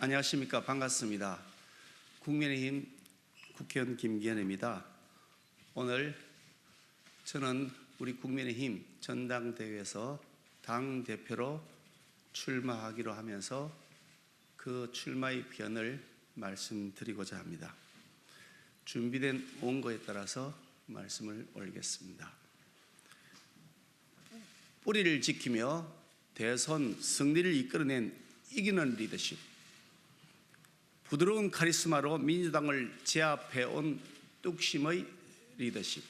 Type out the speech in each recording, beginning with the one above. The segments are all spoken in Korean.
안녕하십니까. 반갑습니다. 국민의힘 국회의원 김기현입니다. 오늘 저는 우리 국민의힘 전당대회에서 당대표로 출마하기로 하면서 그 출마의 변을 말씀드리고자 합니다. 준비된 원고에 따라서 말씀을 올리겠습니다. 뿌리를 지키며 대선 승리를 이끌어낸 이기는 리더십, 부드러운 카리스마로 민주당을 제압해온 뚝심의 리더십,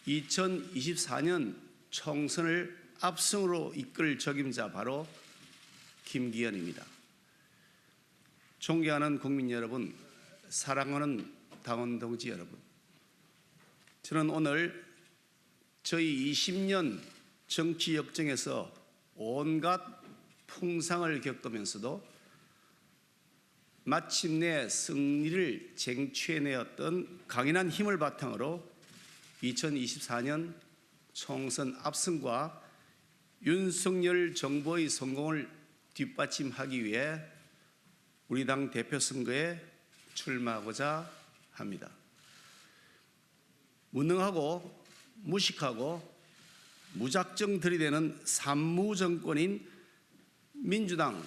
2024년 총선을 압승으로 이끌 적임자 바로 김기현입니다. 존경하는 국민 여러분, 사랑하는 당원 동지 여러분, 저는 오늘 저희 20년 정치 역정에서 온갖 풍상을 겪으면서도 마침내 승리를 쟁취해내었던 강인한 힘을 바탕으로 2024년 총선 압승과 윤석열 정부의 성공을 뒷받침하기 위해 우리 당 대표 선거에 출마하고자 합니다. 무능하고 무식하고 무작정 들이대는 산무정권인 민주당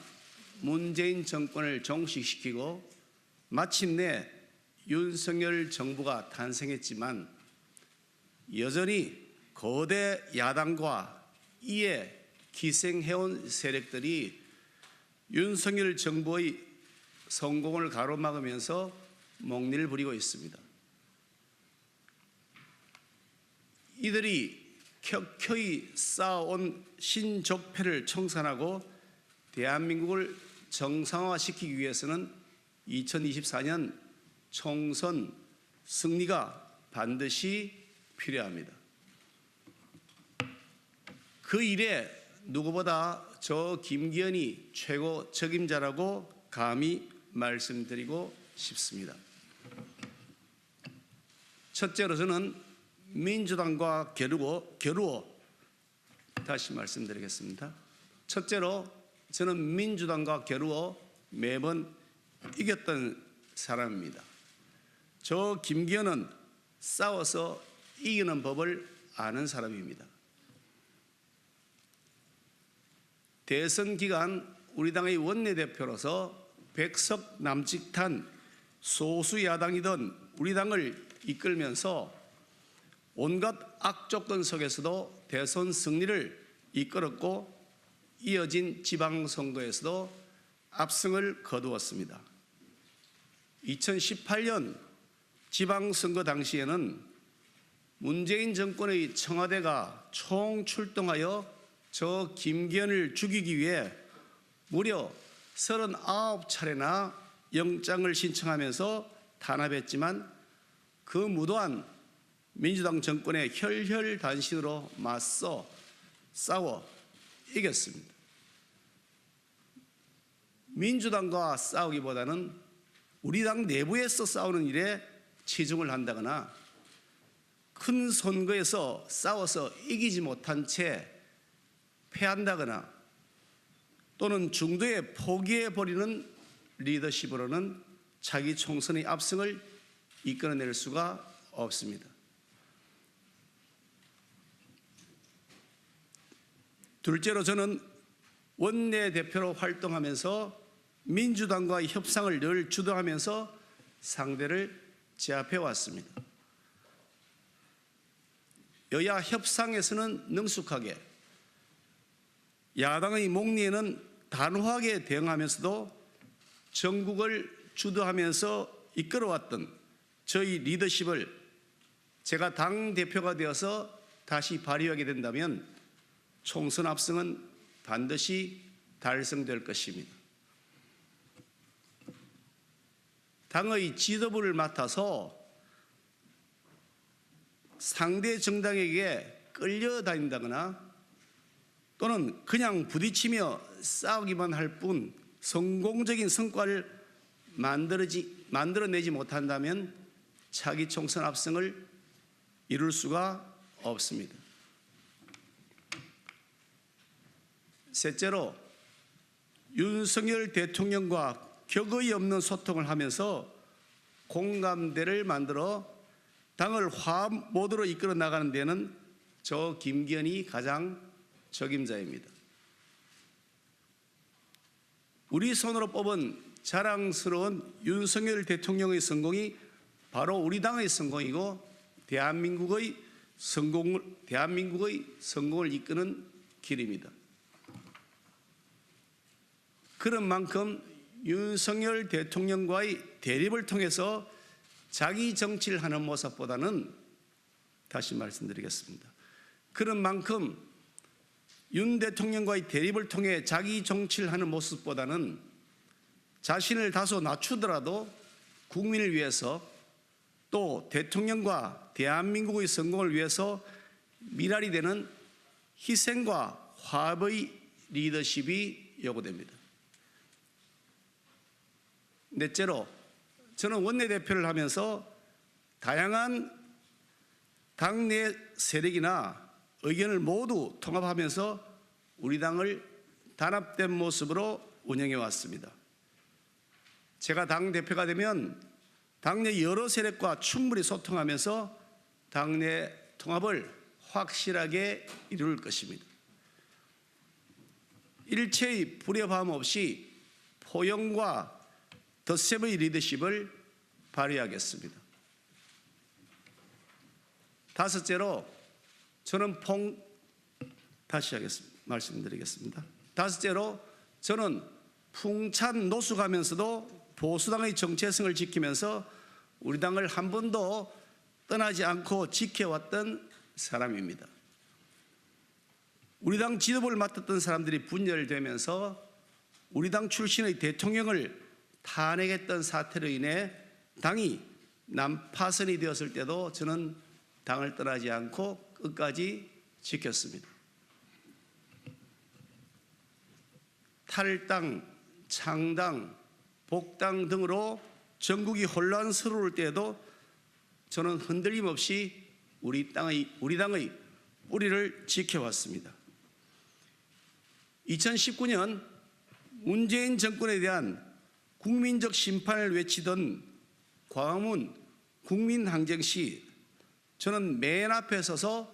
문재인 정권을 종식시키고 마침내 윤석열 정부가 탄생했지만 여전히 거대 야당과 이에 기생해온 세력들이 윤석열 정부의 성공을 가로막으면서 목리를 부리고 있습니다. 이들이 켜켜이 쌓아온 신족패를 청산하고 대한민국을 정상화시키기 위해서는 2024년 총선 승리가 반드시 필요합니다. 그 일에 누구보다 저 김기현이 최고 적임자라고 감히 말씀드리고 싶습니다. 첫째로 저는 민주당과 겨루어 다시 말씀드리겠습니다. 첫째로 저는 민주당과 겨루어 매번 이겼던 사람입니다. 저 김기현은 싸워서 이기는 법을 아는 사람입니다. 대선 기간 우리 당의 원내대표로서 백석 남짓한 소수 야당이던 우리 당을 이끌면서 온갖 악조건 속에서도 대선 승리를 이끌었고 이어진 지방선거에서도 압승을 거두었습니다. 2018년 지방선거 당시에는 문재인 정권의 청와대가 총출동하여 저 김기현을 죽이기 위해 무려 39차례나 영장을 신청하면서 탄압했지만 그 무도한 민주당 정권의 혈혈단신으로 맞서 싸워 이겼습니다. 민주당과 싸우기보다는 우리 당 내부에서 싸우는 일에 치중을 한다거나 큰 선거에서 싸워서 이기지 못한 채 패한다거나 또는 중도에 포기해버리는 리더십으로는 자기 총선의 압승을 이끌어낼 수가 없습니다. 둘째로 저는 원내대표로 활동하면서 민주당과의 협상을 늘 주도하면서 상대를 제압해 왔습니다. 여야 협상에서는 능숙하게, 야당의 목리에는 단호하게 대응하면서도 전국을 주도하면서 이끌어왔던 저희 리더십을 제가 당대표가 되어서 다시 발휘하게 된다면 총선 압승은 반드시 달성될 것입니다. 당의 지도부를 맡아서 상대 정당에게 끌려다닌다거나 또는 그냥 부딪히며 싸우기만 할 뿐 성공적인 성과를 만들어내지 못한다면 차기 총선 압승을 이룰 수가 없습니다. 셋째로 윤석열 대통령과 격의 없는 소통을 하면서 공감대를 만들어 당을 화합 모드로 이끌어 나가는 데는 저 김기현이 가장 적임자입니다. 우리 손으로 뽑은 자랑스러운 윤석열 대통령의 성공이 바로 우리 당의 성공이고 대한민국의 성공을 이끄는 길입니다. 그런 만큼 윤석열 대통령과의 대립을 통해서 자기 정치를 하는 모습보다는, 다시 말씀드리겠습니다, 그런 만큼 윤 대통령과의 대립을 통해 자기 정치를 하는 모습보다는 자신을 다소 낮추더라도 국민을 위해서 또 대통령과 대한민국의 성공을 위해서 미랄이 되는 희생과 화합의 리더십이 요구됩니다. 넷째로, 저는 원내대표를 하면서 다양한 당내 세력이나 의견을 모두 통합하면서 우리 당을 단합된 모습으로 운영해 왔습니다. 제가 당대표가 되면 당내 여러 세력과 충분히 소통하면서 당내 통합을 확실하게 이룰 것입니다. 일체의 불협화음 없이 포용과 덧셈의 리더십을 발휘하겠습니다. 다섯째로, 저는 말씀드리겠습니다. 다섯째로, 저는 풍찬 노숙하면서도 보수당의 정체성을 지키면서 우리 당을 한 번도 떠나지 않고 지켜왔던 사람입니다. 우리 당 지도부를 맡았던 사람들이 분열되면서 우리 당 출신의 대통령을 탄핵했던 사태로 인해 당이 난파선이 되었을 때도 저는 당을 떠나지 않고 끝까지 지켰습니다. 탈당, 창당, 복당 등으로 전국이 혼란스러울 때에도 저는 흔들림 없이 우리 당의 뿌리를 지켜왔습니다. 2019년 문재인 정권에 대한 국민적 심판을 외치던 광화문 국민항쟁 시 저는 맨 앞에 서서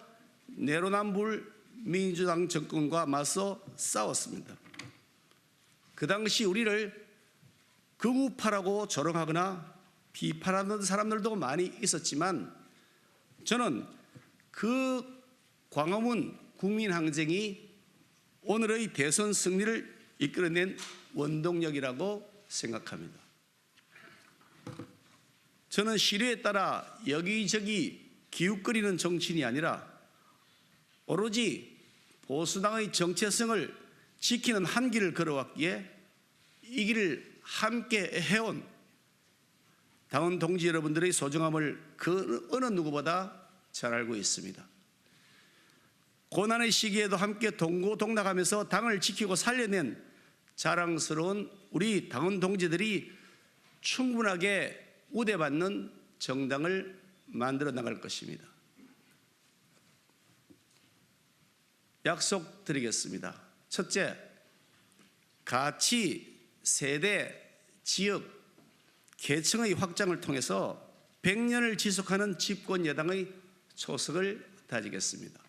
내로남불 민주당 정권과 맞서 싸웠습니다. 그 당시 우리를 극우파라고 조롱하거나 비판하는 사람들도 많이 있었지만 저는 그 광화문 국민항쟁이 오늘의 대선 승리를 이끌어낸 원동력이라고 생각합니다. 저는 시류에 따라 여기저기 기웃거리는 정치인이 아니라 오로지 보수당의 정체성을 지키는 한 길을 걸어왔기에 이 길을 함께 해온 당원 동지 여러분들의 소중함을 그 어느 누구보다 잘 알고 있습니다. 고난의 시기에도 함께 동고동락하면서 당을 지키고 살려낸 자랑스러운 우리 당원 동지들이 충분하게 우대받는 정당을 만들어 나갈 것입니다. 약속드리겠습니다. 첫째, 가치, 세대, 지역, 계층의 확장을 통해서 100년을 지속하는 집권 여당의 초석을 다지겠습니다.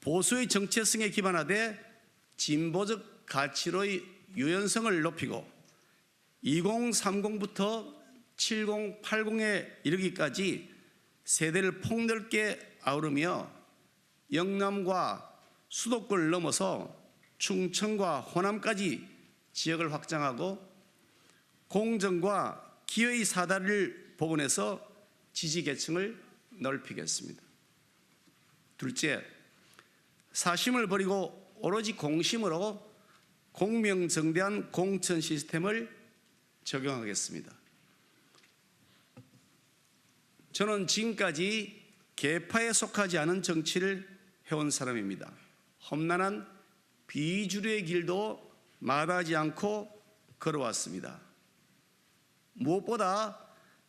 보수의 정체성에 기반하되 진보적 가치로의 유연성을 높이고 2030부터 70, 80에 이르기까지 세대를 폭넓게 아우르며 영남과 수도권을 넘어서 충청과 호남까지 지역을 확장하고 공정과 기회의 사다리를 복원해서 지지 계층을 넓히겠습니다. 둘째, 사심을 버리고 오로지 공심으로 공명정대한 공천 시스템을 적용하겠습니다. 저는 지금까지 계파에 속하지 않은 정치를 해온 사람입니다. 험난한 비주류의 길도 마다하지 않고 걸어왔습니다. 무엇보다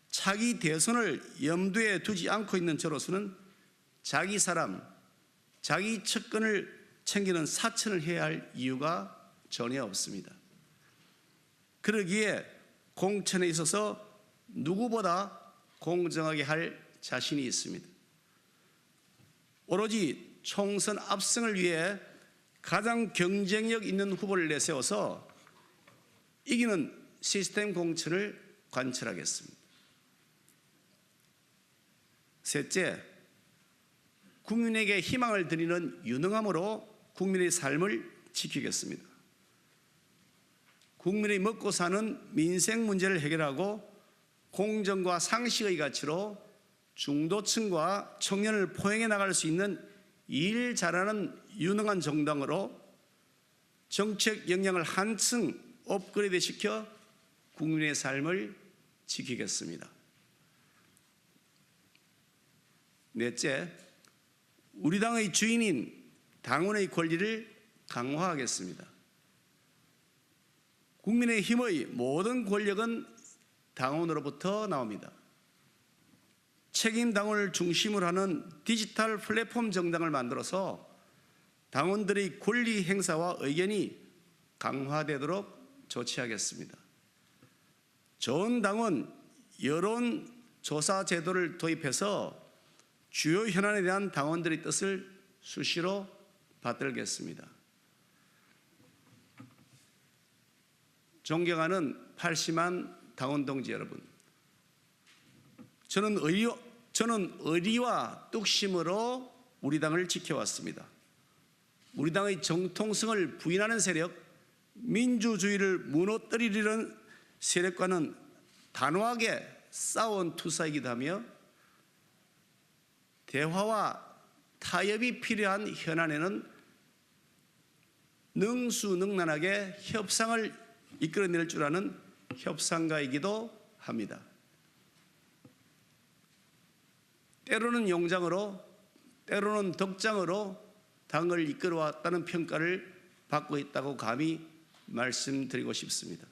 차기 대선을 염두에 두지 않고 있는 저로서는 자기 사람, 자기 척근을 챙기는 사천을 해야 할 이유가 전혀 없습니다. 그러기에 공천에 있어서 누구보다 공정하게 할 자신이 있습니다. 오로지 총선 압승을 위해 가장 경쟁력 있는 후보를 내세워서 이기는 시스템 공천을 관철하겠습니다. 셋째, 국민에게 희망을 드리는 유능함으로 국민의 삶을 지키겠습니다. 국민의 먹고 사는 민생 문제를 해결하고 공정과 상식의 가치로 중도층과 청년을 포용해 나갈 수 있는 일 잘하는 유능한 정당으로 정책 역량을 한층 업그레이드 시켜 국민의 삶을 지키겠습니다. 넷째, 우리 당의 주인인 당원의 권리를 강화하겠습니다. 국민의힘의 모든 권력은 당원으로부터 나옵니다. 책임 당원을 중심으로 하는 디지털 플랫폼 정당을 만들어서 당원들의 권리 행사와 의견이 강화되도록 조치하겠습니다. 좋은 당원 여론조사 제도를 도입해서 주요 현안에 대한 당원들의 뜻을 수시로 받들겠습니다. 존경하는 80만 당원 동지 여러분, 저는 의리와 뚝심으로 우리 당을 지켜왔습니다. 우리 당의 정통성을 부인하는 세력, 민주주의를 무너뜨리려는 세력과는 단호하게 싸운 투사이기도 하며 대화와 타협이 필요한 현안에는 능수능란하게 협상을 이끌어낼 줄 아는 협상가이기도 합니다. 때로는 용장으로, 때로는 덕장으로 당을 이끌어왔다는 평가를 받고 있다고 감히 말씀드리고 싶습니다.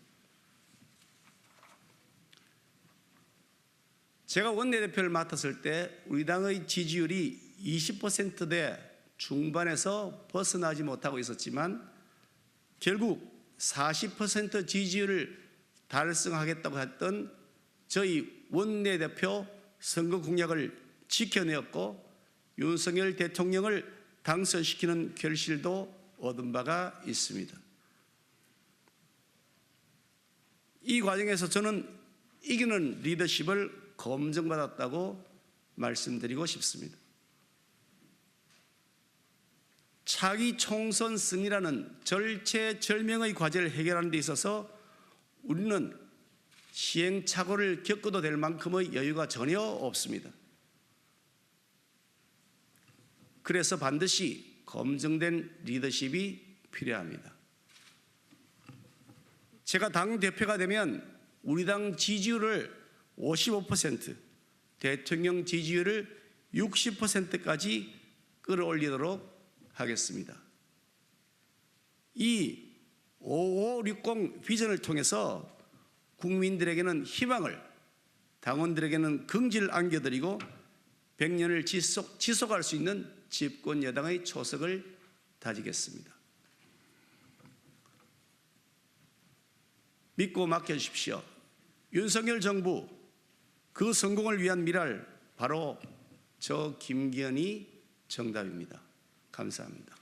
제가 원내대표를 맡았을 때 우리 당의 지지율이 20%대 중반에서 벗어나지 못하고 있었지만 결국 40% 지지율을 달성하겠다고 했던 저희 원내대표 선거 공약을 지켜내었고 윤석열 대통령을 당선시키는 결실도 얻은 바가 있습니다. 이 과정에서 저는 이기는 리더십을 검증받았다고 말씀드리고 싶습니다. 차기 총선 승리라는 절체절명의 과제를 해결하는 데 있어서 우리는 시행착오를 겪어도 될 만큼의 여유가 전혀 없습니다. 그래서 반드시 검증된 리더십이 필요합니다. 제가 당대표가 되면 우리 당 지지율을 55%, 대통령 지지율을 60%까지 끌어올리도록 하겠습니다. 이 5560 비전을 통해서 국민들에게는 희망을, 당원들에게는 긍지를 안겨드리고 100년을 지속할 수 있는 집권 여당의 초석을 다지겠습니다. 믿고 맡겨주십시오. 윤석열 정부 그 성공을 위한 미랄 바로 저 김기현이 정답입니다. 감사합니다.